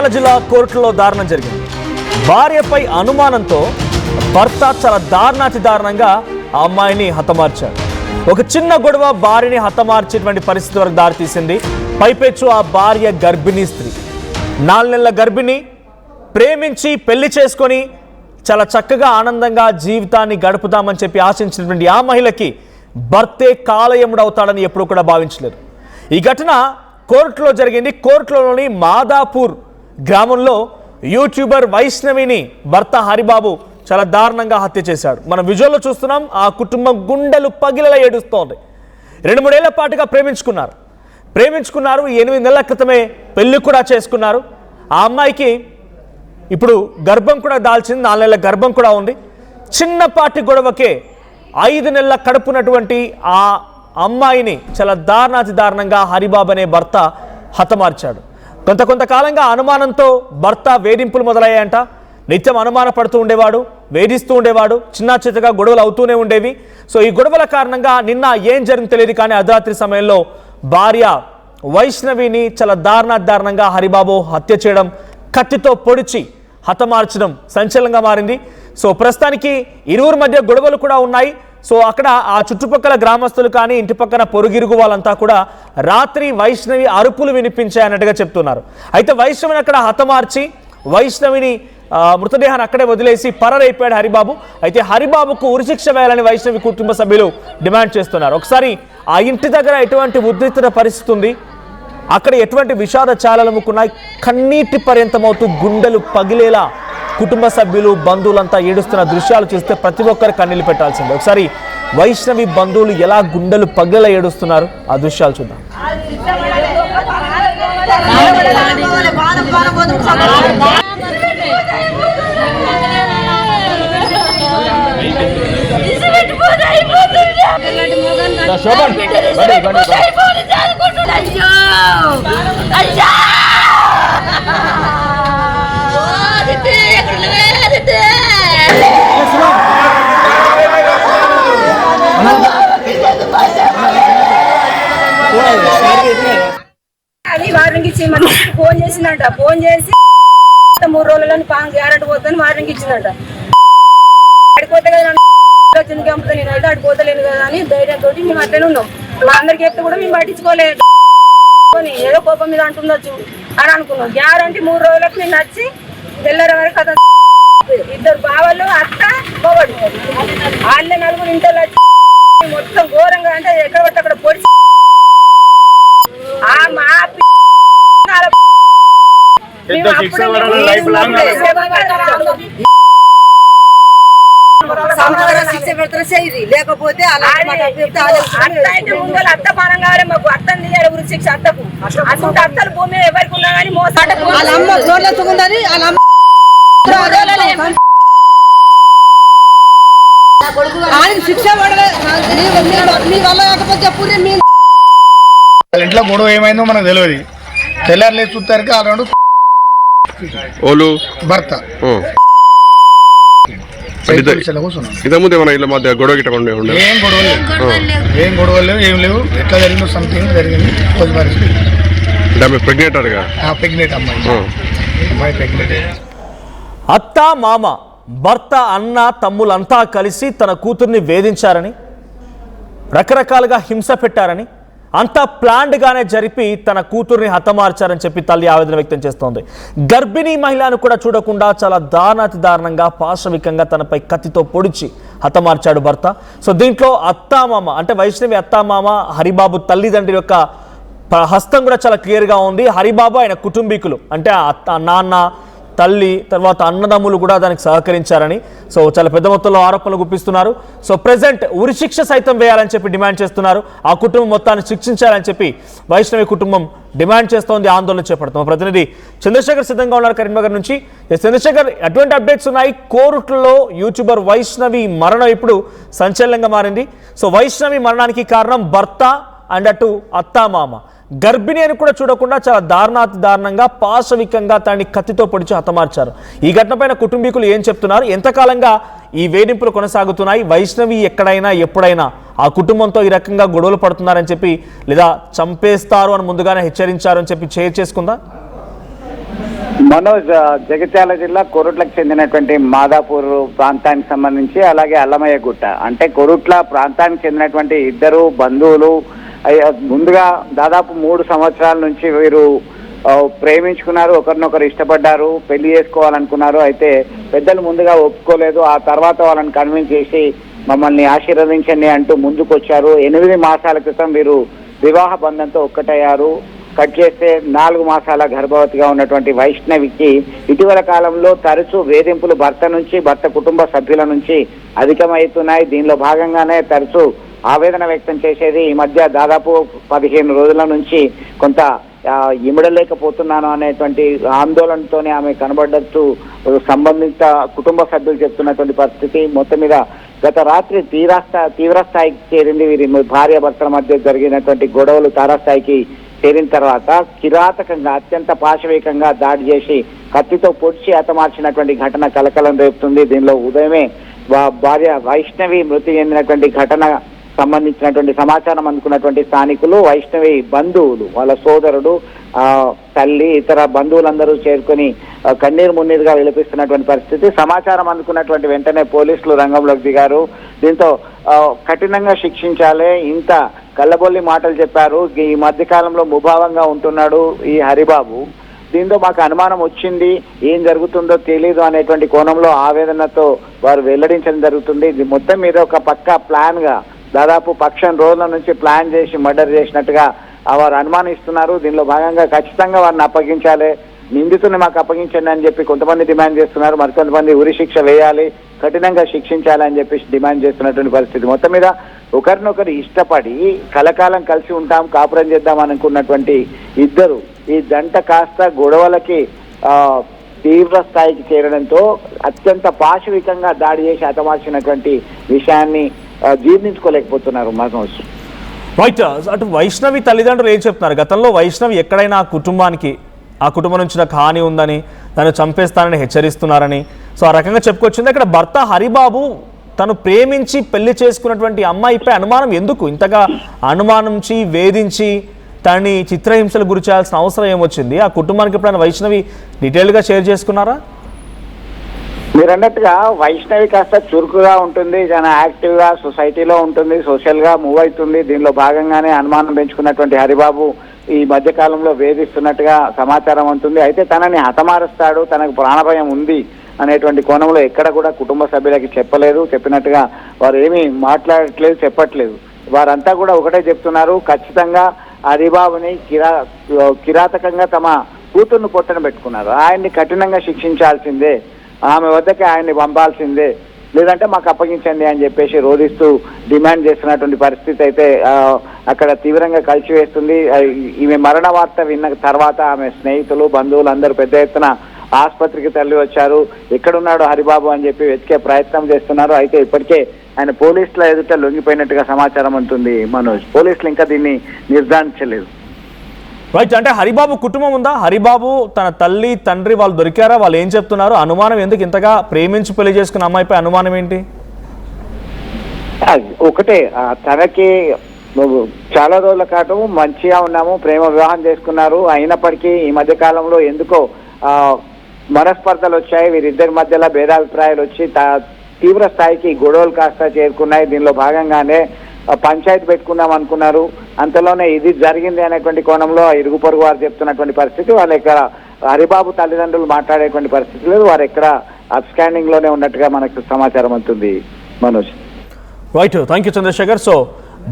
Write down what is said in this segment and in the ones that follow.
నంద్యాల జిల్లా కోర్టులో దారుణం జరిగింది. భార్యపై అనుమానంతో భర్త చాలా దారుణంగా ఆ అమ్మాయిని హతమార్చాడు. ఒక చిన్న గొడవ భార్యని హతమార్చేటువంటి పరిస్థితి వరకు దారితీసింది. పైపెచ్చు ఆ భార్య గర్భిణీ స్త్రీ, 4 నెలల గర్భిణి, ప్రేమించి పెళ్లి చేసుకొని చాలా చక్కగా ఆనందంగా జీవితాన్ని గడుపుదామని చెప్పి ఆశించినటువంటి ఆ మహిళకి భర్తే కాలయముడు అవుతాడని ఎప్పుడు కూడా భావించలేదు. ఈ ఘటన కోర్టులో జరిగింది. కోర్టులోని మాదాపూర్ గ్రామంలో యూట్యూబర్ వైష్ణవిని భర్త హరిబాబు చాలా దారుణంగా హత్య చేశాడు. మనం విజువల్లో చూస్తున్నాం. ఆ కుటుంబం గుండెలు పగిలేలా ఏడుస్తోంది. 2-3 ఏళ్ల పాటుగా ప్రేమించుకున్నారు. 8 నెలల క్రితమే పెళ్లి కూడా చేసుకున్నారు. ఆ అమ్మాయికి ఇప్పుడు గర్భం కూడా దాల్చింది, 4 నెలల గర్భం కూడా ఉంది. చిన్నపాటి గొడవకే 5 నెలల కడుపునటువంటి ఆ అమ్మాయిని చాలా దారుణంగా హరిబాబు అనే భర్త హతమార్చాడు. కొంతకాలంగా అనుమానంతో భర్త వేధింపులు మొదలయ్యాయంట. నిత్యం అనుమాన పడుతూ ఉండేవాడు, వేధిస్తూ ఉండేవాడు, చిన్నగా గొడవలు అవుతూనే ఉండేవి. సో ఈ గొడవల కారణంగా నిన్న ఏం జరిగిందో తెలియదు, కానీ అర్ధరాత్రి సమయంలో భార్య వైష్ణవిని చాలా దారుణంగా హరిబాబు హత్య చేయడం, కత్తితో పొడిచి హతమార్చడం సంచలనంగా మారింది. సో ప్రస్తుతానికి ఇరువురి మధ్య గొడవలు కూడా ఉన్నాయి. సో అక్కడ ఆ చుట్టుపక్కల గ్రామస్తులు కానీ ఇంటి పక్కన పొరుగిరుగు వాళ్ళంతా కూడా రాత్రి వైష్ణవి అరుపులు వినిపించాయన్నట్టుగా చెప్తున్నారు. అయితే వైష్ణవిని అక్కడ హతమార్చి వైష్ణవిని మృతదేహాన్ని అక్కడే వదిలేసి పరారైపోయాడు హరిబాబు. అయితే హరిబాబుకు ఉరిశిక్ష వేయాలని వైష్ణవి కుటుంబ సభ్యులు డిమాండ్ చేస్తున్నారు. ఒకసారి ఆ ఇంటి దగ్గర ఎటువంటి ఉద్రిక్తత పరిస్థితి ఉంది, అక్కడ ఎటువంటి విషాద చాలముకున్నాయి, కన్నీటి పర్యంతమవుతూ గుండెలు పగిలేలా కుటుంబ సభ్యులు బంధువులంతా ఏడుస్తున్న దృశ్యాలు చూస్తే ప్రతి ఒక్కరు కన్నీళ్ళు పెట్టాల్సిందే. ఒకసారి వైష్ణవి బంధువులు ఎలా గుండెలు పగిలేలా ఏడుస్తున్నారు ఆ దృశ్యాలు చూద్దాం. అది వార్నింగ్ ఇచ్చి ఫోన్ చేసిందంట. ఫోన్ చేసి 3 రోజులలో గ్యారెంటీ పోతాను వార్నింగ్ ఇచ్చిందంట. అడిపోతే కదా చంపుతా, నేనైతే అడిపోతలేను కదా అని ధైర్యంతో మేము అట్లనే ఉన్నాం. మా అందరికి చెప్తే కూడా మేము పట్టించుకోలేదు. ఏదో కోపం మీద అంటుండొచ్చు అని అనుకున్నాం. గ్యారెంటీ 3 రోజులకు నేను నచ్చి తెల్లర వరకు కథ. 2 బావలు అత్త పోవడు, వాళ్ళ 4 ఇంట్లో మొత్తం ఘోరంగా అంటే ఎక్కడ పట్టి అక్కడ పొడిచి లేకపోతే అత్త పానం కావాలి మాకు. అత్తని తీయాలి ఉరి శిక్ష అత్తకు. అసలు అత్తలు భూమి ఎవరికి ఉన్నా కానీ శిక్ష ఇంట్లో గొడవ ఏమైందో మనకు తెలియదు. తెల్లారులే చూస్తారికి ఆనాడు భర్త ఏం గొడవలు ఏం లేవు. ఎట్లా జరిగిందో సంథింగ్ జరిగింది. ప్రెగ్నెంట్ అమ్మాయి ప్రెగ్నెంట్. అత్త మామ భర్త అన్న తమ్ములంతా కలిసి తన కూతుర్ని వేధించారని, రకరకాలుగా హింస పెట్టారని, అంతా ప్లాన్డ్గానే జరిపి తన కూతుర్ని హతమార్చారని చెప్పి తల్లి ఆవేదన వ్యక్తం చేస్తోంది. గర్భిణీ మహిళను కూడా చూడకుండా చాలా దారుణంగా పాశవికంగా తనపై కత్తితో పొడిచి హతమార్చాడు భర్త. సో దీంట్లో అత్తామామ అంటే వైష్ణవి అత్తామామ హరిబాబు తల్లిదండ్రుల యొక్క హస్తం కూడా చాలా క్లియర్గా ఉంది. హరిబాబు ఆయన కుటుంబీకులు అంటే నాన్న, తల్లి, తర్వాత అన్నదమ్ములు కూడా దానికి సహకరించారని సో చాలా పెద్ద మొత్తంలో ఆరోపణలు గుప్పిస్తున్నారు. సో ప్రెజెంట్ ఉరిశిక్ష సైతం వేయాలని చెప్పి డిమాండ్ చేస్తున్నారు. ఆ కుటుంబం మొత్తాన్ని శిక్షించాలని చెప్పి వైష్ణవి కుటుంబం డిమాండ్ చేస్తోంది, ఆందోళన చేపడుతుంది. ప్రతినిధి చంద్రశేఖర్ సిద్ధంగా ఉన్నారు కరీంనగర్ నుంచి. చంద్రశేఖర్, ఎటువంటి అప్డేట్స్ ఉన్నాయి? కోర్టులో యూట్యూబర్ వైష్ణవి మరణం ఇప్పుడు సంచలనంగా మారింది. సో వైష్ణవి మరణానికి కారణం భర్త అండ్ అటు అత్తామామ. గర్భిణి అని కూడా చూడకుండా చాలా దారుణంగా పాశవికంగా తనని కత్తితో పొడిచి హతమార్చారు. ఈ ఘటనపైన కుటుంబీకులు ఏం చెప్తున్నారు? ఎంతకాలంగా ఈ వేధింపులు కొనసాగుతున్నాయి? వైష్ణవి ఎక్కడైనా ఎప్పుడైనా ఆ కుటుంబంతో ఈ రకంగా గొడవలు పడుతున్నారని చెప్పి లేదా చంపేస్తారు అని ముందుగానే హెచ్చరించారు అని చెప్పి షేర్ చేసుకుందా? మనోజ్, జగిత్యాల జిల్లా కొరుట్లకు చెందినటువంటి మాదాపూర్ ప్రాంతానికి సంబంధించి అలాగే అల్లమయ్య గుట్ట అంటే కొరుట్ల ప్రాంతానికి చెందినటువంటి ఇద్దరు బంధువులు ముందుగా దాదాపు 3 సంవత్సరాల నుంచి వీరు ప్రేమించుకున్నారు, ఒకరినొకరు ఇష్టపడ్డారు, పెళ్లి చేసుకోవాలనుకున్నారు. అయితే పెద్దలు ముందుగా ఒప్పుకోలేదు. ఆ తర్వాత వాళ్ళని కన్విన్స్ చేసి మమ్మల్ని ఆశీర్వదించండి అంటూ ముందుకు వచ్చారు. 8 మాసాల క్రితం వీరు వివాహ బంధంతో ఒక్కటయ్యారు. కట్ చేస్తే 4 మాసాల గర్భవతిగా ఉన్నటువంటి వైష్ణవికి ఇటీవల కాలంలో తరచూ వేధింపులు భర్త కుటుంబ సభ్యుల నుంచి అధికమవుతున్నాయి. దీనిలో భాగంగానే తరచూ ఆవేదన వ్యక్తం చేసేది. ఈ మధ్య దాదాపు 15 రోజుల నుంచి కొంత ఇమడలేకపోతున్నాను అనేటువంటి ఆందోళనతోనే ఆమె కనబడ్డట్టు సంబంధిత కుటుంబ సభ్యులు చెప్తున్నటువంటి పరిస్థితి. మొత్తం మీద గత రాత్రి తీవ్ర స్థాయికి చేరింది. వీరి భార్యాభర్తల మధ్య జరిగినటువంటి గొడవలు తారాస్థాయికి చేరిన తర్వాత కిరాతకంగా అత్యంత పాశవికంగా దాడి చేసి కత్తితో పొడిచి హతమార్చినటువంటి ఘటన కలకలం రేపుతుంది. దీనిలో ఉదయమే భార్య వైష్ణవి మృతి చెందినటువంటి ఘటన సంబంధించినటువంటి సమాచారం అందుకున్నటువంటి స్థానికులు, వైష్ణవి బంధువులు, వాళ్ళ సోదరుడు, తల్లి, ఇతర బంధువులందరూ చేరుకొని కన్నీరు మున్నీరుగా విలపిస్తున్నటువంటి పరిస్థితి. సమాచారం అందుకున్నటువంటి వెంటనే పోలీసులు రంగంలోకి దిగారు. దీంతో కఠినంగా శిక్షించాలి, ఇంత కళ్ళబొల్లి మాటలు చెప్పారు, ఈ మధ్య కాలంలో ముభావంగా ఉంటున్నాడు ఈ హరిబాబు, దీంతో మాకు అనుమానం వచ్చింది, ఏం జరుగుతుందో తెలీదు అనేటువంటి కోణంలో ఆవేదనతో వారు వెల్లడించడం జరుగుతుంది. ఇది మొత్తం మీద ఒక పక్కా ప్లాన్ గా దాదాపు 15 రోజుల నుంచి ప్లాన్ చేసి మర్డర్ చేసినట్టుగా వారు అనుమానిస్తున్నారు. దీనిలో భాగంగా ఖచ్చితంగా వారిని అప్పగించాలి, నిందితుని మాకు అప్పగించండి అని చెప్పి కొంతమంది డిమాండ్ చేస్తున్నారు. మరికొంతమంది ఉరి శిక్ష వేయాలి, కఠినంగా శిక్షించాలి అని చెప్పి డిమాండ్ చేస్తున్నటువంటి పరిస్థితి. మొత్తం మీద ఒకరినొకరు ఇష్టపడి కలకాలం కలిసి ఉంటాం, కాపురం చేద్దాం అనుకున్నటువంటి ఇద్దరు ఈ జంట కాస్త గొడవలకి తీవ్ర స్థాయికి చేరడంతో అత్యంత పాశవికంగా దాడి చేసి హతమార్చినటువంటి విషయాన్ని జీర్ణించుకోలేకపోతున్నారు మనోజ్. రైట్. అటు వైష్ణవి తల్లిదండ్రులు ఏం చెప్తున్నారు? గతంలో వైష్ణవి ఎక్కడైనా ఆ కుటుంబం నుంచి నాకు హాని ఉందని, తను చంపేస్తానని హెచ్చరిస్తున్నారని, సో ఆ రకంగా చెప్పుకొచ్చింది. అక్కడ భర్త హరిబాబు తను ప్రేమించి పెళ్లి చేసుకున్నటువంటి అమ్మాయిపై అనుమానం ఎందుకు ఇంతగా అనుమానించి వేధించి తనని చిత్రహింసలు గురి చేయాల్సిన అవసరం ఏమొచ్చింది? ఆ కుటుంబానికి ఎప్పుడైనా వైష్ణవి డీటెయిల్గా షేర్ చేసుకున్నారా? మీరు అన్నట్టుగా వైష్ణవి కాస్త చురుకుగా ఉంటుంది, చాలా యాక్టివ్ గా సొసైటీలో ఉంటుంది, సోషల్ గా మూవ్ అవుతుంది. దీనిలో భాగంగానే అనుమానం పెంచుకున్నటువంటి హరిబాబు ఈ మధ్య కాలంలో వేధిస్తున్నట్టుగా సమాచారం ఉంటుంది. అయితే తనని హతమారుస్తాడు, తనకు ప్రాణభయం ఉంది అనేటువంటి కోణంలో ఎక్కడ కూడా కుటుంబ సభ్యులకి చెప్పలేదు. చెప్పినట్టుగా వారు ఏమీ మాట్లాడట్లేదు, చెప్పట్లేదు. వారంతా కూడా ఒకటే చెప్తున్నారు, ఖచ్చితంగా హరిబాబుని కిరాతకంగా తమ కూతుర్ను పొట్టన పెట్టుకున్నారు, ఆయన్ని కఠినంగా శిక్షించాల్సిందే, ఆమె వద్దకి ఆయన్ని పంపాల్సిందే, లేదంటే మాకు అప్పగించండి అని చెప్పేసి రోధిస్తూ డిమాండ్ చేస్తున్నటువంటి పరిస్థితి అయితే అక్కడ తీవ్రంగా కలిసివేస్తుంది. ఈమె మరణ వార్త విన్న తర్వాత ఆమె స్నేహితులు, బంధువులు అందరూ పెద్ద ఎత్తున ఆసుపత్రికి తరలి వచ్చారు. ఎక్కడున్నాడు హరిబాబు అని చెప్పి వెతికే ప్రయత్నం చేస్తున్నారు. అయితే ఇప్పటికే ఆయన పోలీసుల ఎదుట లొంగిపోయినట్టుగా సమాచారం ఉంటుంది మనోజ్. పోలీసులు ఇంకా దీన్ని నిర్ధారించలేదు. రైట్. అంటే హరిబాబు కుటుంబం ఉందా? హరిబాబు తన తల్లి తండ్రి వాళ్ళు దొరికారా? వాళ్ళు ఏం చెప్తున్నారు? అనుమానం ఎందుకు ఇంతగా ప్రేమించి పెళ్లి చేసుకున్న అమ్మాయిపై అనుమానం ఏంటి? ఒకటే, తనకి చాలా రోజుల పాటు మంచిగా ఉన్నాము, ప్రేమ వివాహం చేసుకున్నారు. అయినప్పటికీ ఈ మధ్య కాలంలో ఎందుకో మనస్పర్ధలు వచ్చాయి, వీరిద్దరి మధ్యలో భేదాభిప్రాయాలు వచ్చి తీవ్ర స్థాయికి గొడవలు కాస్త చేరుకున్నాయి. దీనిలో భాగంగానే పంచాయతీ పెట్టుకుందాం అనుకున్నారు. అంతలోనే ఇది జరిగింది అనేటువంటి కోణంలో ఇరుగు పొరుగు వారు చెప్తున్నటువంటి పరిస్థితి. వాళ్ళు ఇక్కడ హరిబాబు తల్లిదండ్రులు మాట్లాడేటువంటి పరిస్థితి లేదు, వారు ఎక్కడ అబ్స్కాండింగ్ లోనే ఉన్నట్టుగా మనకు సమాచారం అవుతుంది Manoj. Right. Thank you Chandrashekhar. So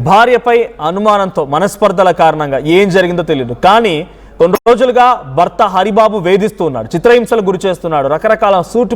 భార్యపై అనుమానంతో మనస్పర్ధల కారణంగా ఏం జరిగిందో తెలియదు, కానీ కొన్ని రోజులుగా భర్త హరిబాబు వేధిస్తూ ఉన్నాడు, చిత్రహింసలు గురి చేస్తున్నాడు, రకరకాల సూటు